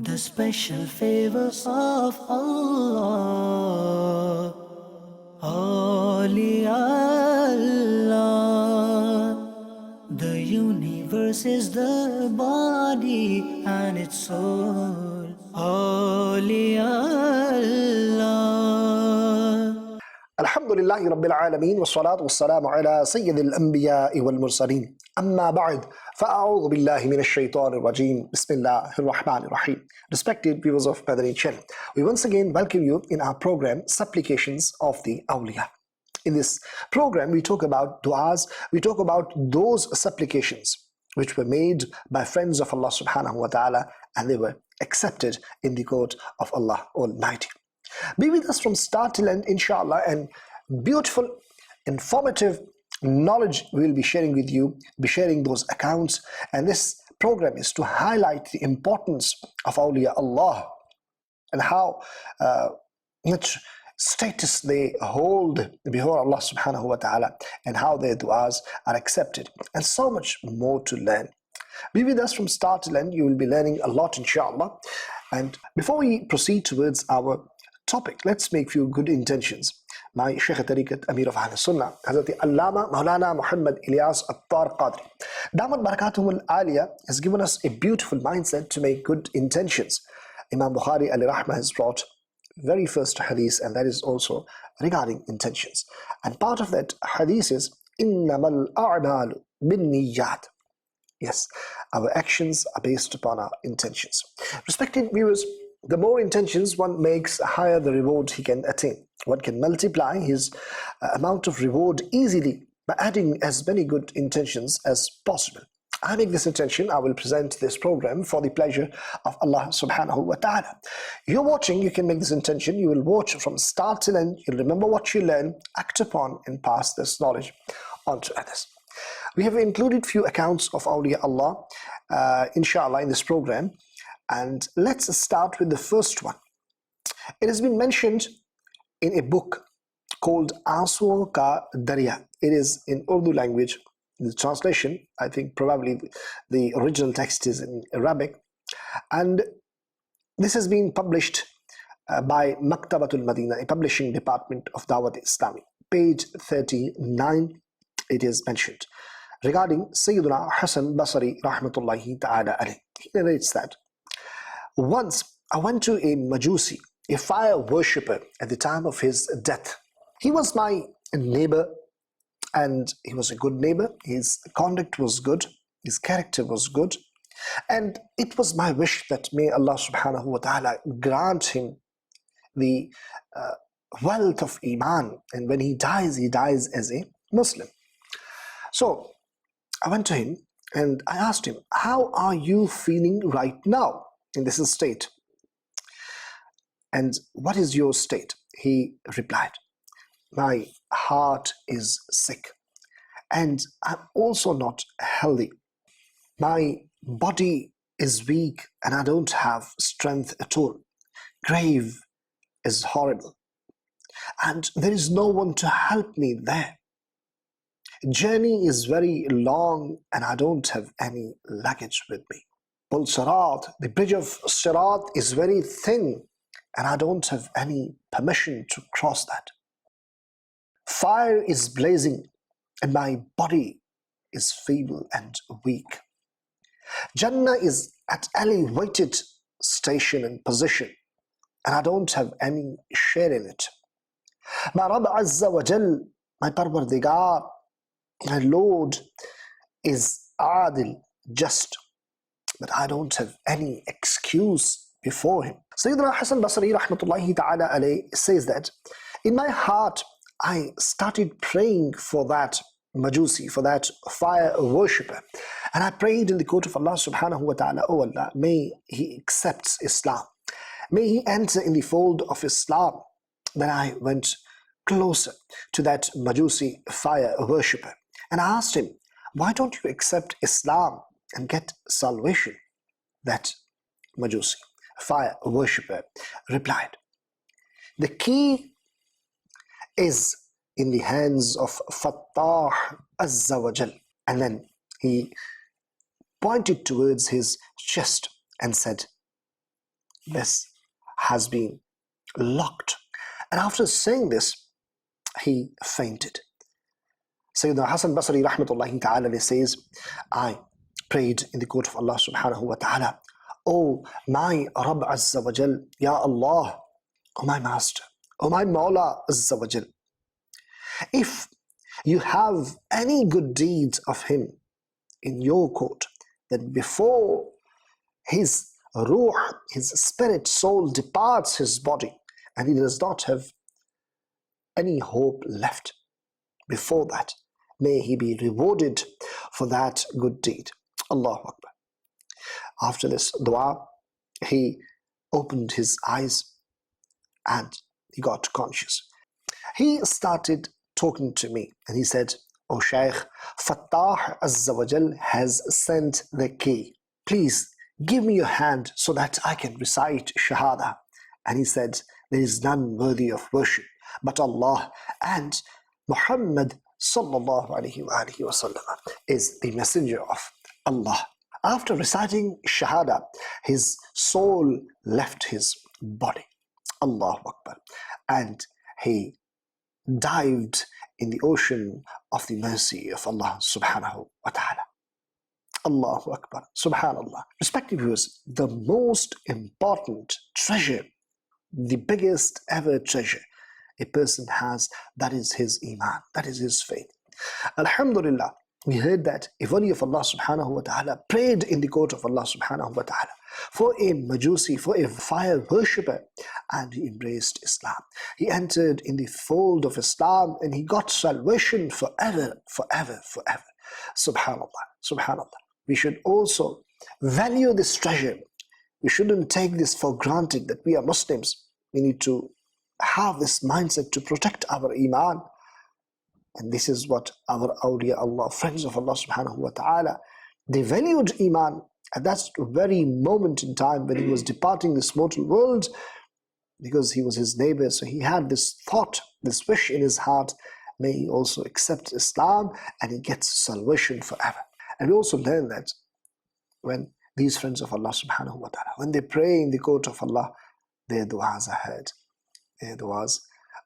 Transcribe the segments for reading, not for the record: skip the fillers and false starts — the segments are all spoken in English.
The special favors of Allah, Awliya Allah. The universe is the body and its soul, Awliya Allah. Alhamdulillahi Rabbil Alameen wa salatu wa salamu ala Sayyidil Anbiya'i wal Mursaleen. Amma ba'd, fa'a'udhu billahi minash shaitanir rajeem. Bismillahir Rahmanir Rahim. Respected viewers of Madani Channel, we once again welcome you in our program Supplications of the Awliya. In this program, we talk about du'as, we talk about those supplications which were made by friends of Allah subhanahu wa ta'ala, and they were accepted in the court of Allah Almighty. Be with us from start till end, inshallah, and beautiful, informative knowledge we will be sharing with you, be sharing those accounts. And this program is to highlight the importance of Awliya Allah and how much status they hold before Allah subhanahu wa ta'ala, and how their du'as are accepted, and so much more to learn. Be with us from start till end. You will be learning a lot, inshallah. And before we proceed towards our topic, let's make few good intentions. My Shaykh Tariqat Amir of Sunnah, Hazrat Allama Maulana Muhammad Ilyas Attar Qadri, Damat Barakatuhum Al-Aliyah, has given us a beautiful mindset to make good intentions. Imam Bukhari Ali Rahmah has brought very first hadith, and that is also regarding intentions. And part of that hadith is Innamal a'malu bin niyyat. Yes, our actions are based upon our intentions. Respected viewers, the more intentions one makes, the higher the reward he can attain. One can multiply his amount of reward easily by adding as many good intentions as possible. I make this intention, I will present this program for the pleasure of Allah subhanahu wa ta'ala. You're watching, you can make this intention, you will watch from start till end, you'll remember what you learn, act upon, and pass this knowledge on to others. We have included few accounts of Awliya Allah, inshallah, in this program. And let's start with the first one. It has been mentioned in a book called Aansuon Ka Darya. It is in Urdu language. The translation, I think probably the original text is in Arabic. And this has been published by Maktabatul Madina, a publishing department of Dawat Islami. Page 39, it is mentioned regarding Sayyiduna Hasan Basri rahmatullahi ta'ala alayh. He narrates that once I went to a Majusi, a fire worshipper, at the time of his death. He was my neighbor, and he was a good neighbor. His conduct was good, his character was good, and it was my wish that may Allah subhanahu wa ta'ala grant him the wealth of Iman, and when he dies as a Muslim. So I went to him and I asked him, how are you feeling right now in this state? And what is your state? He replied, my heart is sick, and I'm also not healthy. My body is weak and I don't have strength at all. Grave is horrible, and there is no one to help me there. Journey is very long and I don't have any luggage with me. Pul Sirat, the bridge of Sirat, is very thin and I don't have any permission to cross that. Fire is blazing and my body is feeble and weak. Jannah is at elevated station and position and I don't have any share in it. My Rabb Azza wa Jal, my Parwardigar, my Lord, is Adil, just, but I don't have any excuse before him. Sayyidina Hasan Basri rahmatullahi ta'ala alayh says that in my heart I started praying for that Majusi, for that fire worshipper, and I prayed in the court of Allah subhanahu wa ta'ala, oh Allah, may he accept Islam, may he enter in the fold of Islam. Then I went closer to that Majusi fire worshipper and I asked him, why don't you accept Islam and get salvation? That Majusi fire worshipper replied, the key is in the hands of Fattah Azza wa Jal. And then he pointed towards his chest and said, this has been locked. And after saying this, he fainted. Sayyidina Hassan Basri rahmatullahi ta'ala says, I prayed in the court of Allah subhanahu wa ta'ala, Oh my Rabb Azza wa Jal, Ya Allah, O my Master, O my Mawla Azza wa Jal, if you have any good deeds of him in your court, then before his ruh, his spirit, soul departs his body and he does not have any hope left, before that, may he be rewarded for that good deed. Allahu Akbar. After this dua, he opened his eyes and he got conscious. He started talking to me and he said, Oh Shaykh, Fattah Azza wa Jal has sent the key. Please give me your hand so that I can recite Shahada. And he said, there is none worthy of worship but Allah, and Muhammad sallallahu alaihi wasallam is the messenger of Allah. After reciting Shahada, his soul left his body. Allahu Akbar. And he dived in the ocean of the mercy of Allah subhanahu wa ta'ala. Allahu Akbar. Subhanallah. Respected viewers, the most important treasure, the biggest ever treasure a person has, that is his iman, that is his faith. Alhamdulillah, we heard that a wali of Allah subhanahu wa ta'ala prayed in the court of Allah subhanahu wa ta'ala for a Majusi, for a fire worshipper, and he embraced Islam. He entered in the fold of Islam and he got salvation forever, forever, forever. Subhanallah, subhanallah. We should also value this treasure. We shouldn't take this for granted that we are Muslims. We need to have this mindset to protect our iman. And this is what our awliya Allah, friends of Allah subhanahu wa ta'ala, they valued iman at that very moment in time when he was departing this mortal world, because he was his neighbor. So he had this thought, this wish in his heart, may he also accept Islam and he gets salvation forever. And we also learn that when these friends of Allah subhanahu wa ta'ala, when they pray in the court of Allah, their du'as are heard, their du'as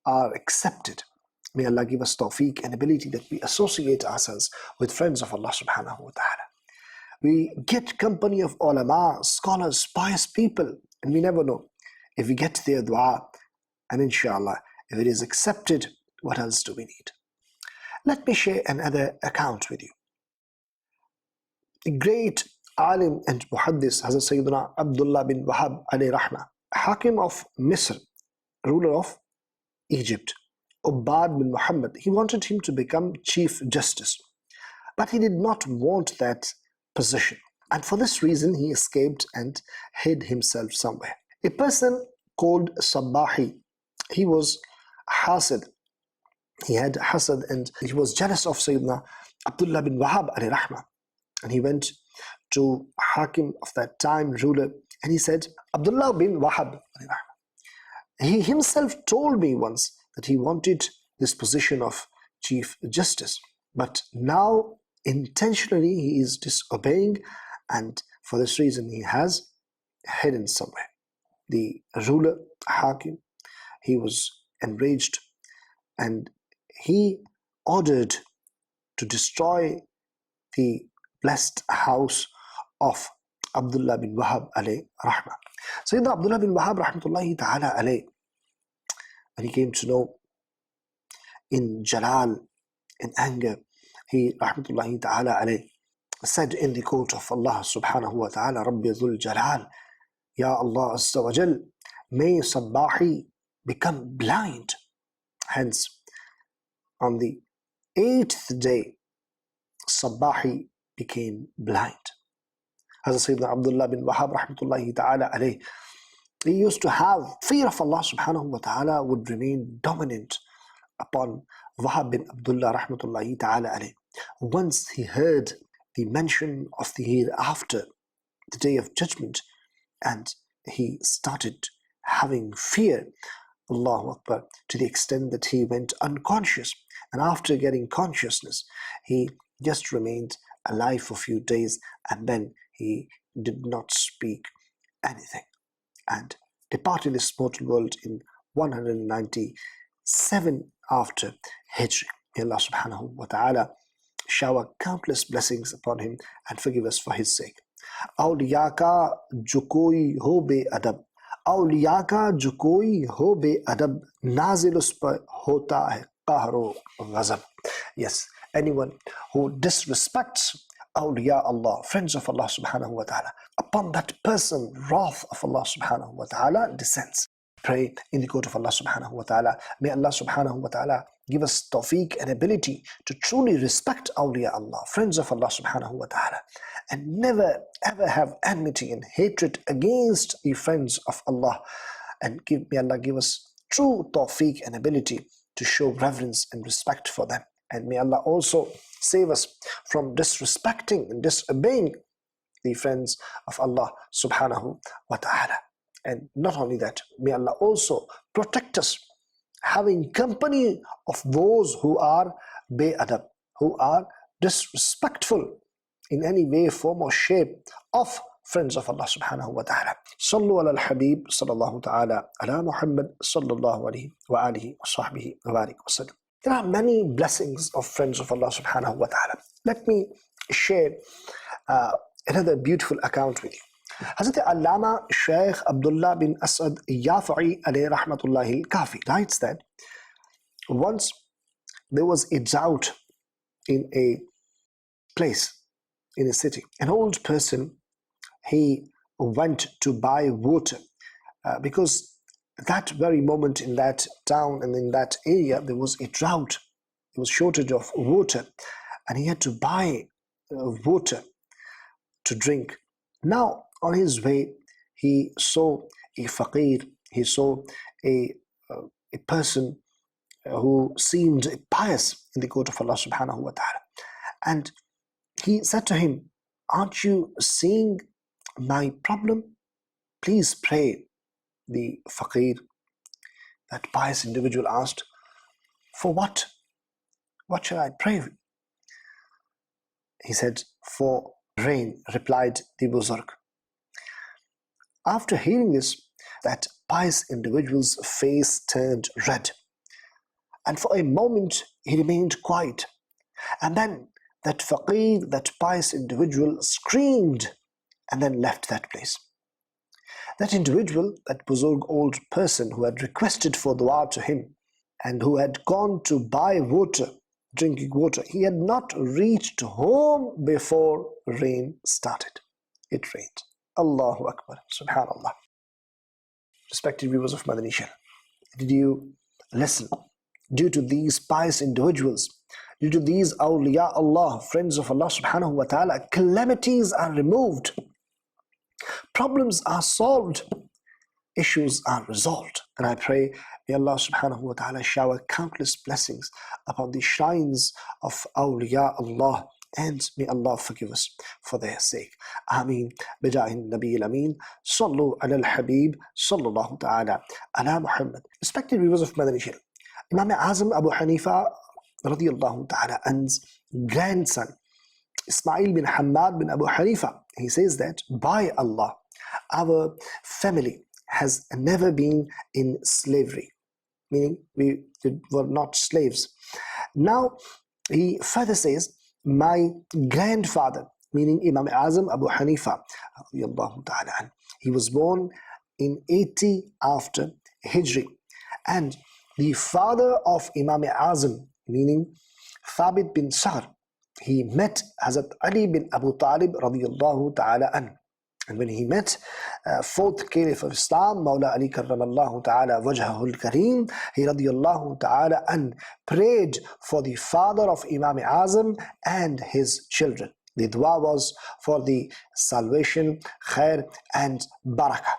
are accepted. May Allah give us tawfiq and ability that we associate ourselves with friends of Allah subhanahu wa ta'ala. We get company of ulama, scholars, pious people, and we never know if we get their dua, and inshallah, if it is accepted, what else do we need? Let me share another account with you. The great alim and muhaddis, Hazrat Sayyidina Abdullah bin Wahab alayhi rahmah, Hakim of Misr, ruler of Egypt, Ubad bin Muhammad, he wanted him to become Chief Justice, but he did not want that position, and for this reason he escaped and hid himself somewhere. A person called Sabahi, he was hasad, he had hasad and he was jealous of Sayyidina Abdullah bin Wahab alayhi rahmah, and he went to Hakim of that time, ruler, and he said, Abdullah bin Wahab alayhi rahmah, he himself told me once that he wanted this position of Chief Justice, but now intentionally he is disobeying, and for this reason he has hidden somewhere. The ruler, Hakim, he was enraged and he ordered to destroy the blessed house of Abdullah bin Wahab alayhi rahmah. Sayyidina Abdullah bin Wahab rahmatullahi ta'ala alayhi, when he came to know, in jalal, in anger, he rahmatullahi ta'ala alayhi said in the court of Allah subhanahu wa ta'ala, Rabbi dhul jalal, Ya Allah Azza wa Jal, may Sabahi become blind. Hence, on the 8th day, Sabahi became blind. Hazrat Sayyidina Abdullah bin Wahab rahmatullahi ta'ala alayhi, he used to have fear of Allah subhanahu wa ta'ala would remain dominant upon Wahab bin Abdullah rahmatullahi ta'ala alayhi. Once he heard the mention of the hereafter, the day of judgment, and he started having fear, Allahu Akbar, to the extent that he went unconscious. And after getting consciousness, he just remained alive for a few days and then he did not speak anything. and departed this mortal world in 197 after Hijri. May Allah subhanahu wa ta'ala shower countless blessings upon him and forgive us for his sake. औलिया का जो कोई हो बेअदब, औलिया का जो कोई हो बेअदब, नाजिल उस पर होता है कहरो गज़ब. Yes, anyone who disrespects awliya Allah, friends of Allah subhanahu wa ta'ala, upon that person wrath of Allah subhanahu wa ta'ala descends. Pray in the court of Allah subhanahu wa ta'ala. May Allah subhanahu wa ta'ala give us tawfiq and ability to truly respect awliya Allah, friends of Allah subhanahu wa ta'ala, and never ever have enmity and hatred against the friends of Allah. And may Allah give us true tawfiq and ability to show reverence and respect for them. And may Allah also save us from disrespecting and disobeying the friends of Allah subhanahu wa ta'ala. And not only that, may Allah also protect us having company of those who are be'adab, who are disrespectful in any way, form or shape of friends of Allah subhanahu wa ta'ala. Sallu ala al-Habib sallallahu ta'ala ala Muhammad sallallahu alayhi wa alihi wa sahbihi wa barik wa sallam. There are many blessings of friends of Allah subhanahu wa ta'ala. Let me share another beautiful account with you. Hazrat Allama Shaykh Abdullah bin Asad Yafa'i alayhi rahmatullahi al-Kafi writes that once there was a drought in a place, in a city. An old person, he went to buy water because that very moment in that town and in that area there was a drought, there was shortage of water, and he had to buy water to drink. Now on his way he saw a faqir, he saw a person who seemed pious in the court of Allah subhanahu wa ta'ala, and he said to him, "Aren't you seeing my problem? Please pray." The faqir, that pious individual, asked, "For what? What shall I pray?" He said, "For rain," replied the buzurg. After hearing this, that pious individual's face turned red, and for a moment he remained quiet, and then that faqir, that pious individual, screamed and then left that place. That individual, that buzurg old person who had requested for dua to him and who had gone to buy water, drinking water, he had not reached home before rain started. It rained. Allahu Akbar. Subhanallah. Respected viewers of Madani Channel, did you listen? Due to these pious individuals, due to these awliya Allah, friends of Allah subhanahu wa ta'ala, calamities are removed, problems are solved, issues are resolved. And I pray, may Allah subhanahu wa ta'ala shower countless blessings upon the shrines of awliya Allah, and may Allah forgive us for their sake. Ameen. Bijahin Nabi al-Amin. Sallu ala al-Habib. Sallallahu ta'ala ala Muhammad. Respected viewers of Madani Channel, Imam Azam Abu Hanifa radiyallahu ta'ala an's grandson Ismail bin Hamad bin Abu Hanifa, he says that, by Allah, our family has never been in slavery, meaning we were not slaves. Now he further says, my grandfather, meaning Imam Azam Abu Hanifa radiyallahu ta'ala, he was born in 80 after Hijri, and the father of Imam Azam, meaning Thabit bin Sahr, he met Hazrat Ali bin Abu Talib radiyallahu ta'ala an. And when he met fourth Caliph of Islam, Mawla Ali karramallahu ta'ala wajhahul kareem, he radiyallahu ta'ala an prayed for the father of Imam Azam and his children. The dua was for the salvation, khair and barakah.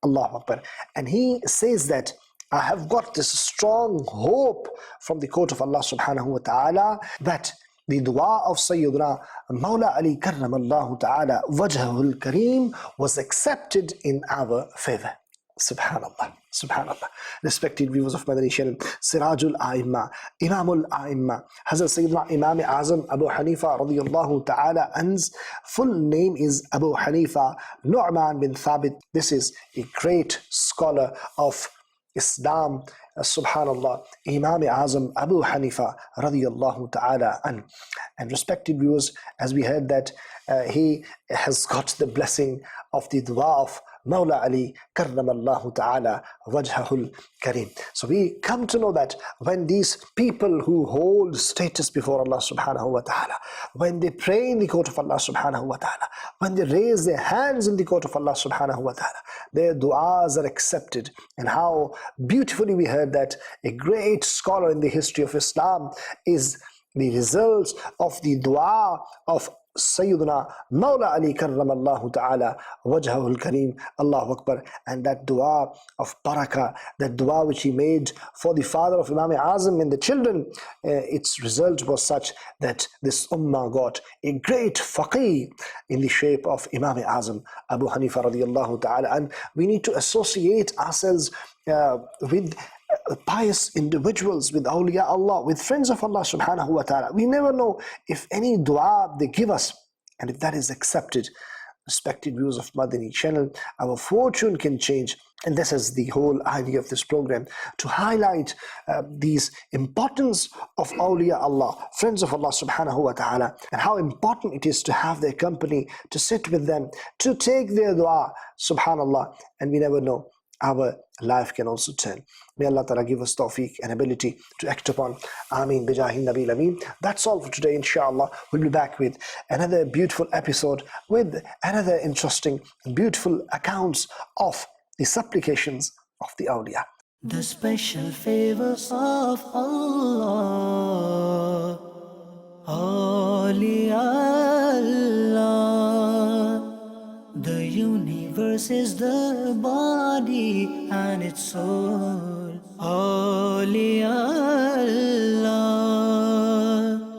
Allahu Akbar. And he says that, I have got this strong hope from the court of Allah subhanahu wa ta'ala that the dua of Sayyidina Mawla Ali karramallahu ta'ala wajhahul kareem was accepted in our favor. Subhanallah, Subhanallah. Respected viewers of Madani Channel, Sirajul Aimma, Imamul Aimma, Hazrat Sayyidina Imam Azam Abu Hanifa radiyallahu ta'ala an's full name is Abu Hanifa Nu'man bin Thabit. This is a great scholar of Islam, subhanallah, Imam Azam Abu Hanifa radiyallahu ta'ala an. And respected viewers, as we heard that he has got the blessing of the dua of Mawla Ali karramallahu ta'ala wajhahul kareem. So we come to know that when these people who hold status before Allah subhanahu wa ta'ala, when they pray in the court of Allah subhanahu wa ta'ala, when they raise their hands in the court of Allah subhanahu wa ta'ala, their du'as are accepted. And how beautifully we heard that a great scholar in the history of Islam is the results of the dua of Sayyidina Mawla Ali karramallahu ta'ala wajhahul kareem, Allahu Akbar. And that dua of barakah, that dua which he made for the father of Imam Azam and the children, its result was such that this ummah got a great faqih in the shape of Imam Azam Abu Hanifa radiyallahu ta'ala. And we need to associate ourselves with pious individuals, with awliya Allah, with friends of Allah subhanahu wa ta'ala. We never know if any dua they give us, and if that is accepted. Respected viewers of Madani Channel, our fortune can change. And this is the whole idea of this program, to highlight these importance of awliya Allah, friends of Allah subhanahu wa ta'ala, and how important it is to have their company, to sit with them, to take their dua, subhanallah. And we never know, our life can also turn. May Allah Ta'ala give us tawfiq and ability to act upon. Ameen bijahin Nabil Ameen. That's all for today, inshallah. We'll be back with another beautiful episode, with another interesting and beautiful accounts of the supplications of the awliya. The special favors of Allah, Awliya Allah. The universe is the body and its soul.